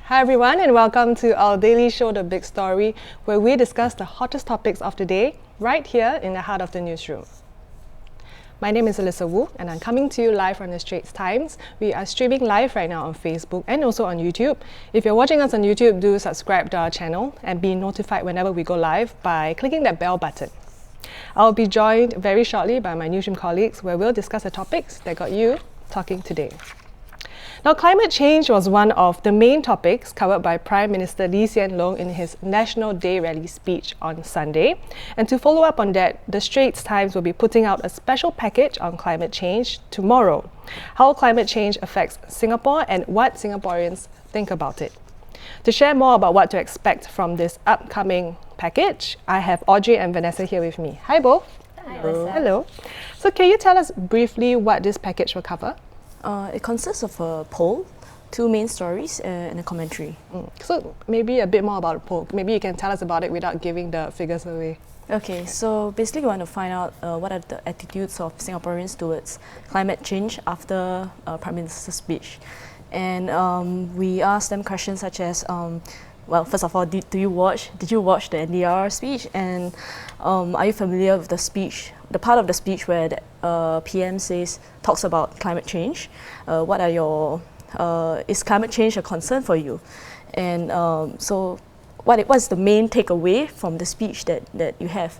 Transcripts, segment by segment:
Hi everyone, and welcome to our daily show, The Big Story, where we discuss the hottest topics of the day right here in the heart of the newsroom. My name is Alyssa Wu, and I'm coming to you live from the Straits Times. We are streaming live right now on Facebook and also on YouTube. If you're watching us on YouTube, do subscribe to our channel and be notified whenever we go live by clicking that bell button. I'll be joined very shortly by my newsroom colleagues, where we'll discuss the topics that got you talking today. Now, climate change was one of the main topics covered by Prime Minister Lee Hsien Loong in his National Day Rally speech on Sunday. And to follow up on that, the Straits Times will be putting out a special package on climate change tomorrow. How climate change affects Singapore and what Singaporeans think about it. To share more about what to expect from this upcoming package, I have Audrey and Vanessa here with me. Hi both. Hi. Hello. So can you tell us briefly what this package will cover? It consists of a poll, two main stories, and a commentary. So maybe a bit more about the poll. Maybe you can tell us about it without giving the figures away. Okay, so basically we want to find out what are the attitudes of Singaporeans towards climate change after Prime Minister's speech. And we asked them questions such as, well, first of all, did you watch the NDR speech? And are you familiar with the speech, the part of the speech where the PM talks about climate change? What are your, is climate change a concern for you? And so what's the main takeaway from the speech that you have?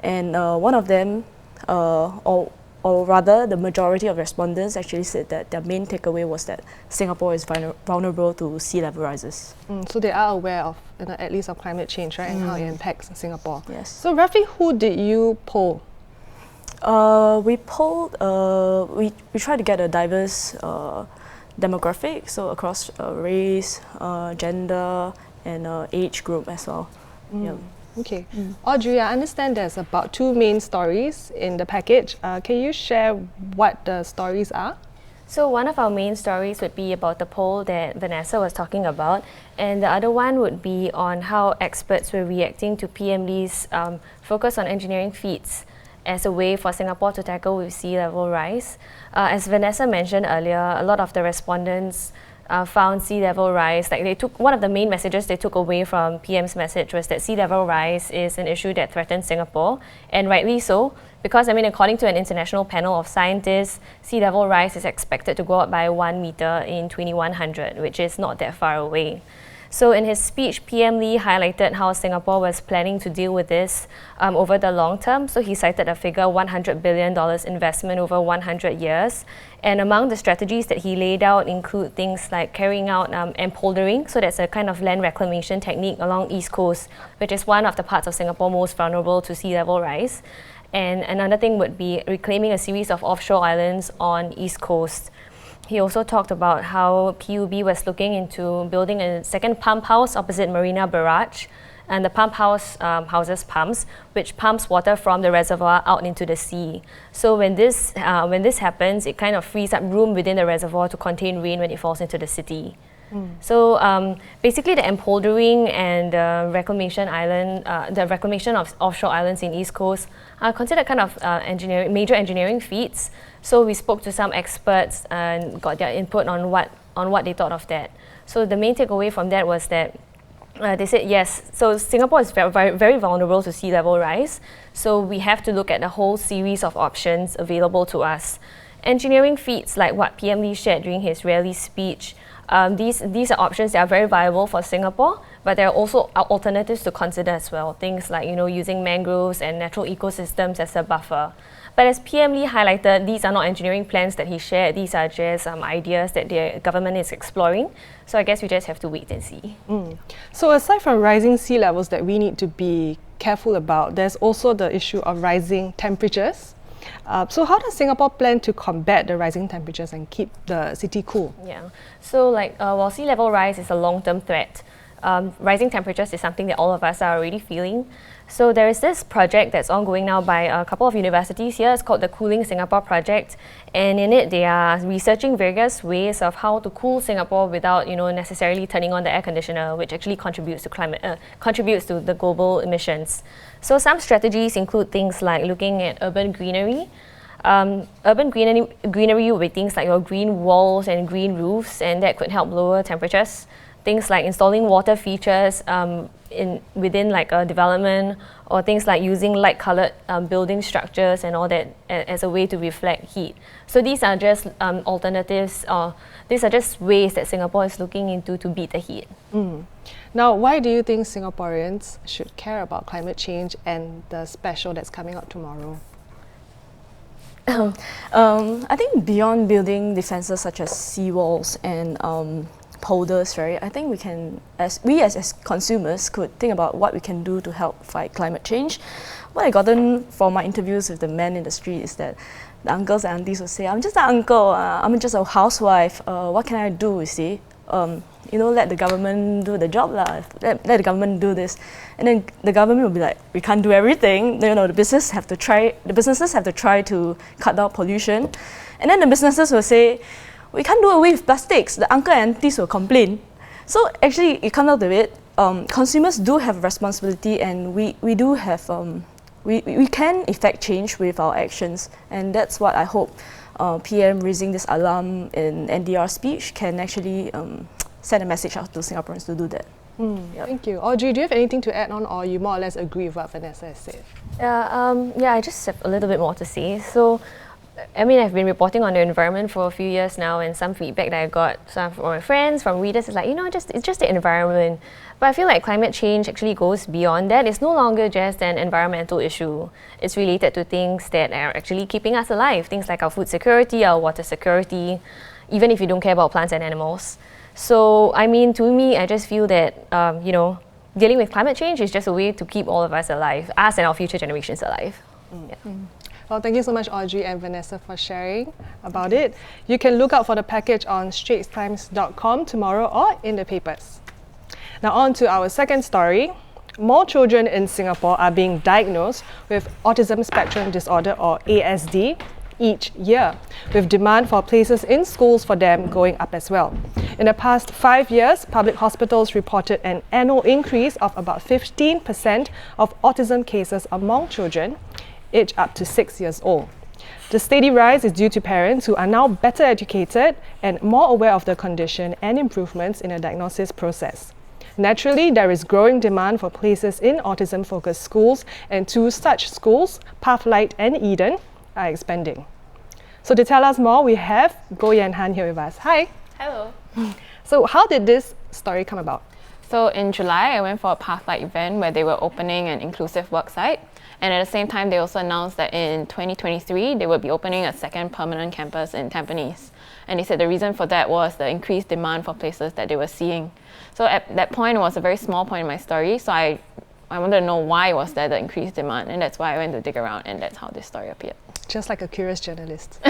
And one of them, or rather the majority of respondents actually said that their main takeaway was that Singapore is vulnerable to sea level rises. So they are aware of, at least of climate change, right, and how it impacts Singapore. Yes. So roughly who did you poll? We polled, we tried to get a diverse demographic, so across race, gender, and age group as well. Yeah. Okay. Audrey, I understand there's about two main stories in the package. Can you share what the stories are? So one of our main stories would be about the poll that Vanessa was talking about, and the other one would be on how experts were reacting to PM Lee's focus on engineering feats as a way for Singapore to tackle with sea level rise. As Vanessa mentioned earlier, a lot of the respondents found sea level rise, like they took, one of the main messages they took away from PM's message was that sea level rise is an issue that threatens Singapore, and rightly so, because according to an international panel of scientists, sea level rise is expected to go up by 1 meter in 2100, which is not that far away. So in his speech, PM Lee highlighted how Singapore was planning to deal with this over the long term. So he cited a figure, $100 billion investment over 100 years. And among the strategies that he laid out include things like carrying out empoldering. So that's a kind of land reclamation technique along East Coast, which is one of the parts of Singapore most vulnerable to sea level rise. And another thing would be reclaiming a series of offshore islands on East Coast. He also talked about how PUB was looking into building a second pump house opposite Marina Barrage, and the pump house houses pumps, which pumps water from the reservoir out into the sea. So when this happens, it kind of frees up room within the reservoir to contain rain when it falls into the city. So basically the empoldering and the reclamation of offshore islands in East Coast are considered kind of major engineering feats. So we spoke to some experts and got their input on what they thought of that. So the main takeaway from that was that they said yes, so Singapore is very, very vulnerable to sea level rise. So we have to look at a whole series of options available to us. Engineering feats like what PM Lee shared during his rally speech, these are options that are very viable for Singapore, but there are also alternatives to consider as well. Things like using mangroves and natural ecosystems as a buffer. But as PM Lee highlighted, these are not engineering plans that he shared. These are just ideas that the government is exploring. So I guess we just have to wait and see. So aside from rising sea levels that we need to be careful about, there's also the issue of rising temperatures. So how does Singapore plan to combat the rising temperatures and keep the city cool? Yeah, so while sea level rise is a long-term threat, rising temperatures is something that all of us are already feeling. So there is this project that's ongoing now by a couple of universities here. It's called the Cooling Singapore Project, and in it they are researching various ways of how to cool Singapore without necessarily turning on the air conditioner, which actually contributes to the global emissions. So some strategies include things like looking at urban greenery. Urban greenery would be things like your green walls and green roofs, and that could help lower temperatures. things like installing water features within like a development, or things like using light-colored building structures and all that as a way to reflect heat. So these are just alternatives, or these are just ways that Singapore is looking into to beat the heat. Now, why do you think Singaporeans should care about climate change and the special that's coming out tomorrow? I think beyond building defences such as seawalls and polders, right? I think we can, as consumers, could think about what we can do to help fight climate change. What I gotten from my interviews with the men in the street is that the uncles and aunties will say, "I'm just an uncle. I'm just a housewife. What can I do?" You see, let the government do the job lah. Let the government do this, and then the government will be like, "We can't do everything. The businesses have to try to cut down pollution," and then the businesses will say, "We can't do away with plastics." The uncle and aunties will complain. So actually, it comes out of it. Consumers do have a responsibility, and we do have we can effect change with our actions, and that's what I hope PM raising this alarm in NDR speech can actually send a message out to Singaporeans to do that. Yep. Thank you. Audrey, do you have anything to add on, or you more or less agree with what Vanessa has said? I just have a little bit more to say. So, I mean, I've been reporting on the environment for a few years now, and some feedback that I got from my friends, from readers, is like, it's just the environment. But I feel like climate change actually goes beyond that. It's no longer just an environmental issue. It's related to things that are actually keeping us alive, things like our food security, our water security, even if you don't care about plants and animals. So, I mean, to me, I just feel that, dealing with climate change is just a way to keep all of us alive, us and our future generations alive. Well, thank you so much, Audrey and Vanessa, for sharing about it. You can look out for the package on straitstimes.com tomorrow or in the papers. Now on to our second story. More children in Singapore are being diagnosed with autism spectrum disorder, or ASD, each year, with demand for places in schools for them going up as well. In the past 5 years, public hospitals reported an annual increase of about 15% of autism cases among children aged up to 6 years old. The steady rise is due to parents who are now better educated and more aware of the condition and improvements in the diagnosis process. Naturally, there is growing demand for places in autism-focused schools, and two such schools, Pathlight and Eden, are expanding. So to tell us more, we have Goh Yan Han here with us. Hi. Hello. So how did this story come about? So in July, I went for a Pathlight event where they were opening an inclusive worksite. And at the same time, they also announced that in 2023, they would be opening a second permanent campus in Tampines. And they said the reason for that was the increased demand for places that they were seeing. So at that point, it was a very small point in my story. So I wanted to know why was there the increased demand. And that's why I went to dig around, and that's how this story appeared. Just like a curious journalist.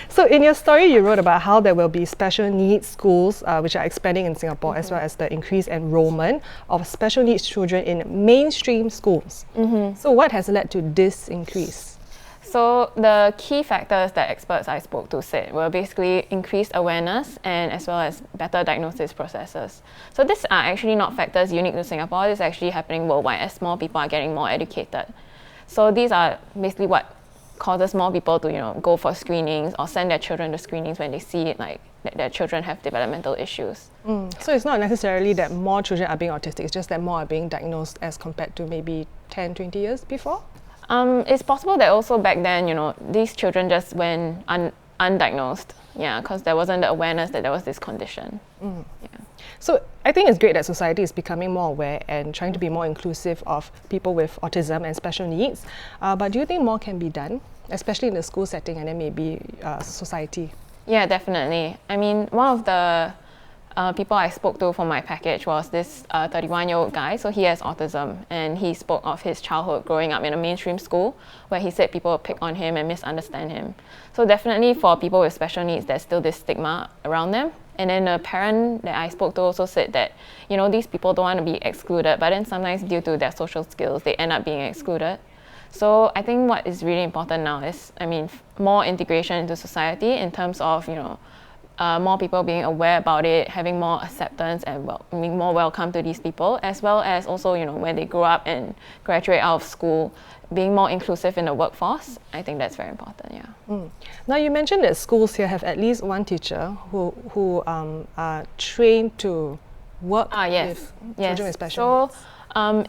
So in your story, you wrote about how there will be special needs schools which are expanding in Singapore, as well as the increased enrollment of special needs children in mainstream schools. So what has led to this increase? So the key factors that experts I spoke to said were basically increased awareness and as well as better diagnosis processes. So these are actually not factors unique to Singapore. This is actually happening worldwide as more people are getting more educated. So these are basically what causes more people to go for screenings or send their children to screenings when they see like that their children have developmental issues. So it's not necessarily that more children are being autistic, it's just that more are being diagnosed as compared to maybe 10, 20 years before? It's possible that also back then, these children just went undiagnosed, because there wasn't the awareness that there was this condition. So I think it's great that society is becoming more aware and trying to be more inclusive of people with autism and special needs. But do you think more can be done, especially in the school setting and then maybe society? Yeah, definitely. I mean, one of the people I spoke to for my package was this 31-year-old guy. So he has autism, and he spoke of his childhood growing up in a mainstream school where he said people would pick on him and misunderstand him. So definitely for people with special needs, there's still this stigma around them. And then the parent that I spoke to also said that, these people don't want to be excluded, but then sometimes due to their social skills, they end up being excluded. So I think what is really important now is, more integration into society in terms of, more people being aware about it, having more acceptance and being more welcome to these people, as well as also, when they grow up and graduate out of school, being more inclusive in the workforce. I think that's very important, yeah. Now you mentioned that schools here have at least one teacher who are trained to work with children with special needs.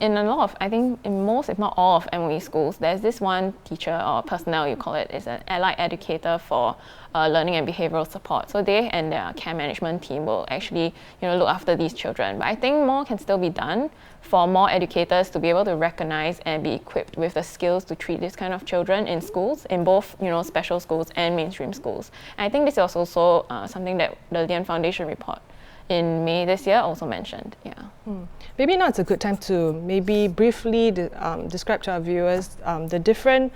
In a lot of, I think in most, if not all of MOE schools, there's this one teacher or personnel, you call it, is an allied educator for learning and behavioral support. So they and their care management team will actually, look after these children. But I think more can still be done for more educators to be able to recognize and be equipped with the skills to treat this kind of children in schools, in both, special schools and mainstream schools. And I think this is also something that the Lian Foundation report in May this year also mentioned, yeah. Maybe now it's a good time to maybe briefly describe to our viewers the different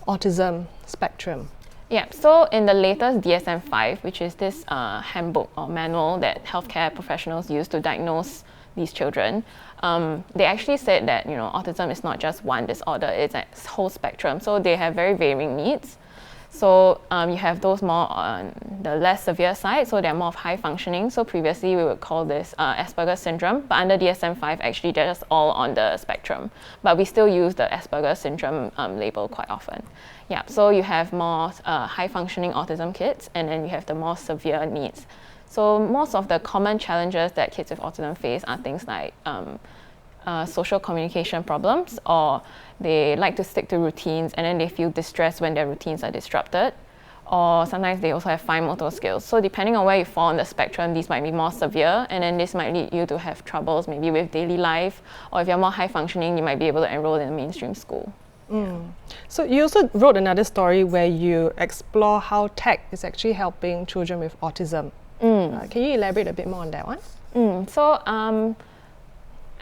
autism spectrum. Yeah, so in the latest DSM-5, which is this handbook or manual that healthcare professionals use to diagnose these children, they actually said that, autism is not just one disorder, it's a whole spectrum. So they have very varying needs. So you have those more on the less severe side, so they're more of high functioning. So previously we would call this Asperger's syndrome, but under DSM-5 actually they're just all on the spectrum. But we still use the Asperger's syndrome label quite often. Yeah, so you have more high functioning autism kids, and then you have the more severe needs. So most of the common challenges that kids with autism face are things like social communication problems, or they like to stick to routines and then they feel distressed when their routines are disrupted, or sometimes they also have fine motor skills. So depending on where you fall on the spectrum, these might be more severe, and then this might lead you to have troubles maybe with daily life, or if you're more high functioning, you might be able to enroll in a mainstream school. So you also wrote another story where you explore how tech is actually helping children with autism. Can you elaborate a bit more on that one? So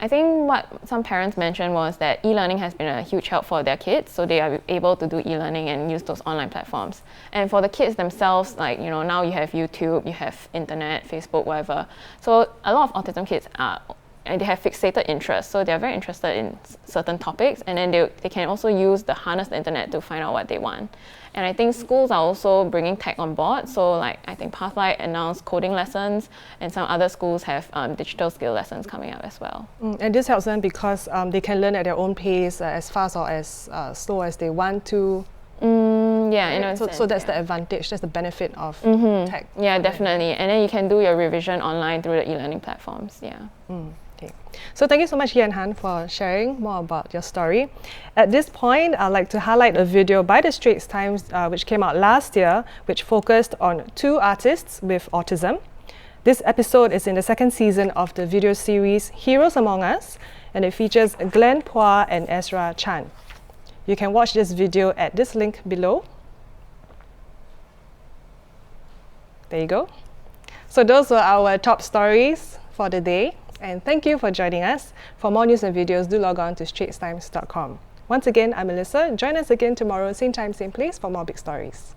I think what some parents mentioned was that e-learning has been a huge help for their kids, so they are able to do e-learning and use those online platforms. And for the kids themselves, like, now you have YouTube, you have internet, Facebook, whatever. So a lot of autism kids they have fixated interests, so they're very interested in certain topics, and then they can also harness the internet to find out what they want. And I think schools are also bringing tech on board. So like I think Pathlight announced coding lessons, and some other schools have digital skill lessons coming up as well. And this helps them because they can learn at their own pace, as fast or as slow as they want to. Yeah, so that's the advantage, that's the benefit of tech. Yeah, definitely. And then you can do your revision online through the e-learning platforms, yeah. Okay. So thank you so much, Yan Han, for sharing more about your story. At this point, I'd like to highlight a video by the Straits Times which came out last year, which focused on 2 artists with autism. This episode is in the 2nd season of the video series Heroes Among Us, and it features Glenn Phua and Ezra Chan. You can watch this video at this link below. There you go. So those were our top stories for the day. And thank you for joining us. For more news and videos, do log on to straitstimes.com. Once again, I'm Melissa. Join us again tomorrow, same time, same place for more big stories.